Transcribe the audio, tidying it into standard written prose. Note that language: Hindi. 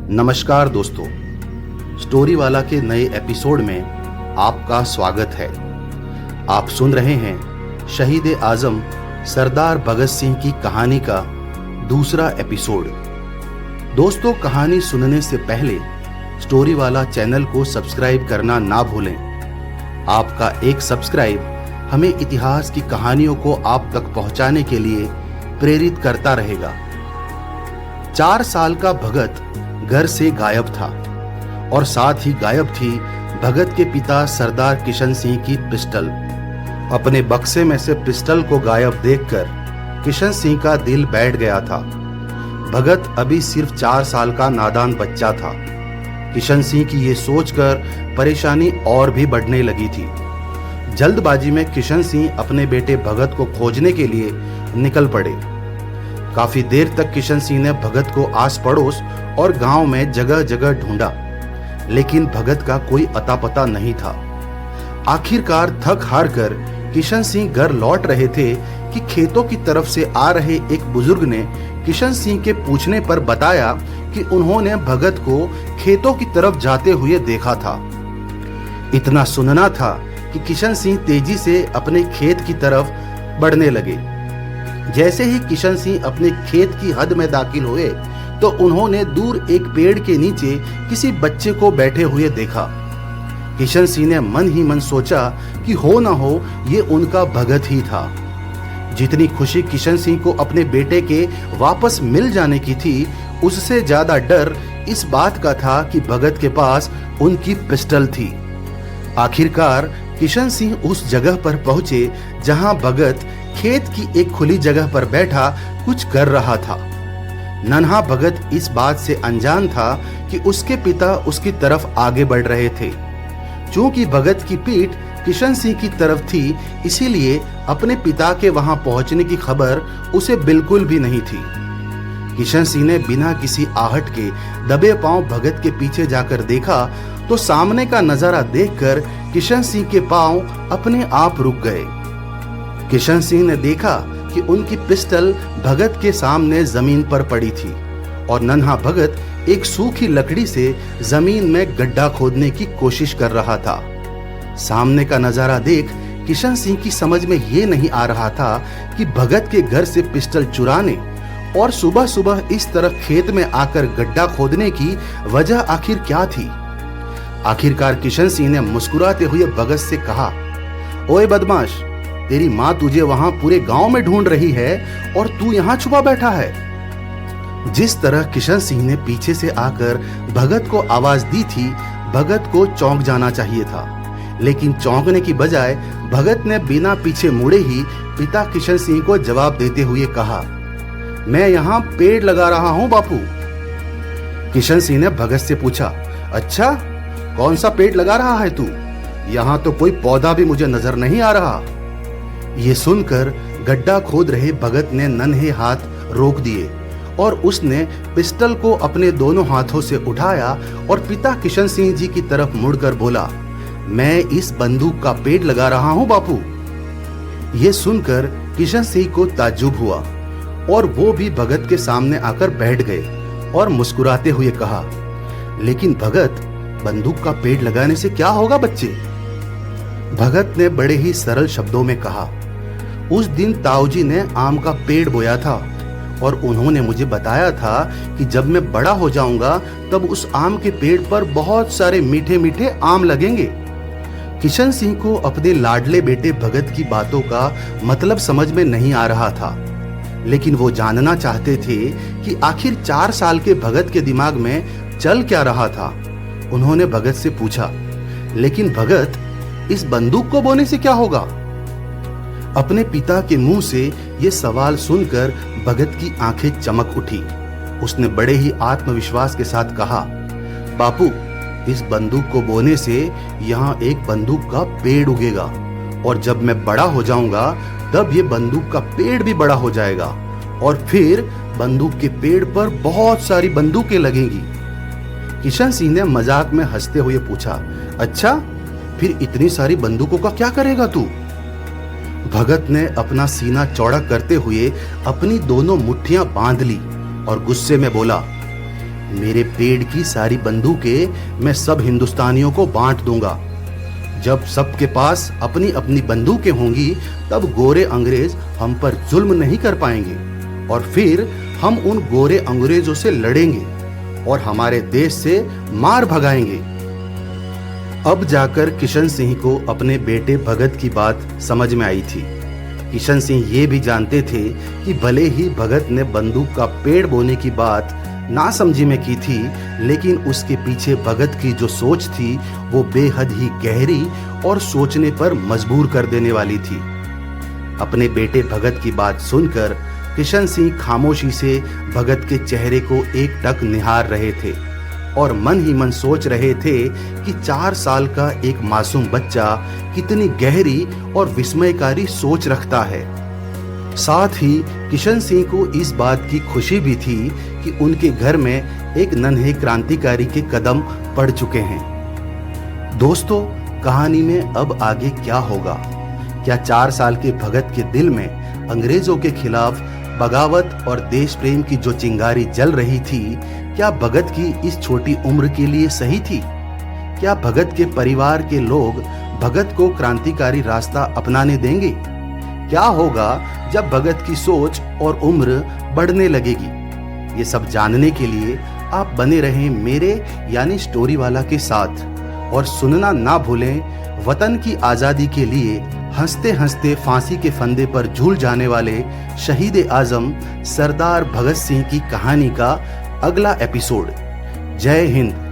नमस्कार दोस्तों, स्टोरी वाला के नए एपिसोड में आपका स्वागत है। आप सुन रहे हैं शहीद आजम सरदार भगत सिंह की कहानी का दूसरा एपिसोड। दोस्तों, कहानी सुनने से पहले स्टोरी वाला चैनल को सब्सक्राइब करना ना भूलें। आपका एक सब्सक्राइब हमें इतिहास की कहानियों को आप तक पहुंचाने के लिए प्रेरित करता रहेगा। 4 साल का भगत घर से गायब था और साथ ही गायब थी भगत के पिता सरदार किशन सिंह की पिस्टल। अपने बक्से में से पिस्टल को गायब देखकर किशन सिंह का दिल बैठ गया था। भगत अभी सिर्फ 4 साल का नादान बच्चा था। किशन सिंह की ये सोचकर परेशानी और भी बढ़ने लगी थी। जल्दबाजी में किशन सिंह अपने बेटे भगत को खोजने के लिए निकल पड़े। काफी देर तक किशन सिंह ने भगत को आस पड़ोस और गांव में जगह जगह ढूंढा, लेकिन भगत का कोई अता पता नहीं था। आखिरकार थक हार कर किशन सिंह घर लौट रहे थे कि खेतों की तरफ से आ रहे एक बुजुर्ग ने किशन सिंह के पूछने पर बताया कि उन्होंने भगत को खेतों की तरफ जाते हुए देखा था। इतना सुनना था कि किशन सिंह तेजी से अपने खेत की तरफ बढ़ने लगे। जैसे ही किशन सिंह अपने खेत की हद में दाखिल हुए तो उन्होंने दूर एक पेड़ के नीचे किसी बच्चे को बैठे हुए देखा। किशन सिंह ने मन ही मन सोचा कि हो न हो ये उनका भगत ही था। जितनी खुशी किशन सिंह को अपने बेटे के वापस मिल जाने की थी, उससे ज्यादा डर इस बात का था कि भगत के पास उनकी पिस्टल थी। आखिरकार किशन सिंह उस जगह पर पहुंचे जहां भगत खेत की एक खुली जगह पर बैठा कुछ कर रहा था। नन्हा भगत इस बात से अनजान था कि उसके पिता उसकी तरफ आगे बढ़ रहे थे। चूंकि भगत की पीठ किशन सिंह की तरफ थी, इसीलिए अपने पिता के वहां पहुंचने की खबर उसे बिल्कुल भी नहीं थी। किशन सिंह ने बिना किसी आहट के दबे पांव भगत के पीछे जाकर देखा तो सामने का नजारा देखकर किशन सिंह के पांव अपने आप रुक गए। किशन सिंह ने देखा कि उनकी पिस्टल भगत के सामने जमीन पर पड़ी थी और नन्हा भगत एक सूखी लकड़ी से जमीन में गड्ढा खोदने की कोशिश कर रहा था। सामने का नजारा देख किशन सिंह की समझ में ये नहीं आ रहा था कि भगत के घर से पिस्टल चुराने और सुबह सुबह इस तरह खेत में आकर गड्ढा खोदने की वजह आखिर क्या थी। आखिरकार किशन सिंह ने मुस्कुराते हुए भगत से कहा, ओए बदमाश, तेरी माँ तुझे वहां पूरे गांव में ढूंढ रही है और तू यहाँ छुपा बैठा है। जिस तरह किशन सिंह ने पीछे से आकर भगत को आवाज दी थी, भगत को चौंक जाना चाहिए था, लेकिन चौंकने की बजाय भगत ने बिना पीछे मुड़े ही पिता किशन सिंह को जवाब देते हुए कहा, मैं यहाँ पेड़ लगा रहा हूँ बापू। किशन सिंह ने भगत से पूछा, अच्छा, कौन सा पेड़ लगा रहा है तू? यहाँ तो कोई पौधा भी मुझे नजर नहीं आ रहा। ये सुनकर गड्ढा खोद रहे भगत ने नन्हे हाथ रोक दिए और उसने पिस्टल को अपने दोनों हाथों से उठाया और पिता किशन सिंह जी की तरफ मुड़कर बोला, मैं इस बंदूक का पेड़ लगा रहा हूं बापू। ये सुनकर किशन सिंह को ताज्जुब हुआ और वो भी भगत के सामने आकर बैठ गए और मुस्कुराते हुए कहा, लेकिन भगत, बंदूक का पेड़ लगाने से क्या होगा बच्चे? भगत ने बड़े ही सरल शब्दों में कहा, उस दिन ताऊजी ने आम का पेड़ बोया था और उन्होंने मुझे बताया था कि जब मैं बड़ा हो जाऊंगा तब उस आम के पेड़ पर बहुत सारे मीठे मीठे आम लगेंगे। किशन सिंह को अपने लाडले बेटे भगत की बातों का मतलब समझ में नहीं आ रहा था, लेकिन वो जानना चाहते थे कि आखिर 4 साल के भगत के दिमाग में चल क्या रहा था। उन्होंने भगत से पूछा, लेकिन भगत, इस बंदूक को बोने से क्या होगा? अपने पिता के मुंह से ये सवाल सुनकर भगत की आंखें चमक उठी। उसने बड़े ही आत्मविश्वास के साथ कहा, बापू, इस बंदूक को बोने से यहाँ एक बंदूक का पेड़ उगेगा और जब मैं बड़ा हो जाऊंगा तब ये बंदूक का पेड़ भी बड़ा हो जाएगा और फिर बंदूक के पेड़ पर बहुत सारी बंदूकें लगेंगी। किशन सिंह ने मजाक में हंसते हुए पूछा, अच्छा, फिर इतनी सारी बंदूकों का क्या करेगा तू? भगत ने अपना सीना चौड़ा करते हुए अपनी दोनों मुट्ठियां बांध ली और गुस्से में बोला, मेरे पेड़ की सारी बंदूकें मैं सब हिंदुस्तानियों को बांट दूंगा। जब सबके पास अपनी अपनी बंदूकें होंगी तब गोरे अंग्रेज हम पर जुल्म नहीं कर पाएंगे और फिर हम उन गोरे अंग्रेजों से लड़ेंगे और हमारे देश से मार भगाएंगे। अब जाकर किशन सिंह को अपने बेटे भगत की बात समझ में आई थी। किशन सिंह ये भी जानते थे कि भले ही भगत ने बंदूक का पेड़ बोने की बात नासमझी में की थी, लेकिन उसके पीछे भगत की जो सोच थी वो बेहद ही गहरी और सोचने पर मजबूर कर देने वाली थी। अपने बेटे भगत की बात सुनकर किशन सिंह खामोशी से भगत के चेहरे को एकटक निहार रहे थे और मन ही मन सोच रहे थे कि 4 साल का एक मासूम बच्चा कितनी गहरी और विस्मयकारी सोच रखता है। साथ ही किशन सिंह को इस बात की खुशी भी थी कि उनके घर में एक नन्हे क्रांतिकारी के कदम पड़ चुके हैं। दोस्तों, कहानी में अब आगे क्या होगा? क्या 4 साल के भगत के दिल में अंग्रेजों के खिलाफ बगावत और देश प्रेम की जो चिंगारी जल रही थी, क्या भगत की इस छोटी उम्र के लिए सही थी? क्या भगत के परिवार के लोग भगत को क्रांतिकारी रास्ता अपनाने देंगे? क्या होगा जब भगत की सोच और उम्र बढ़ने लगेगी? ये सब जानने के लिए आप बने रहें मेरे यानी स्टोरी वाला के साथ और सुनना ना भूलें वतन की आज़ादी के लिए हंसते हंसते फांसी के फंदे पर झूल जाने वाले शहीद आजम सरदार भगत सिंह की कहानी का अगला एपिसोड। जय हिंद।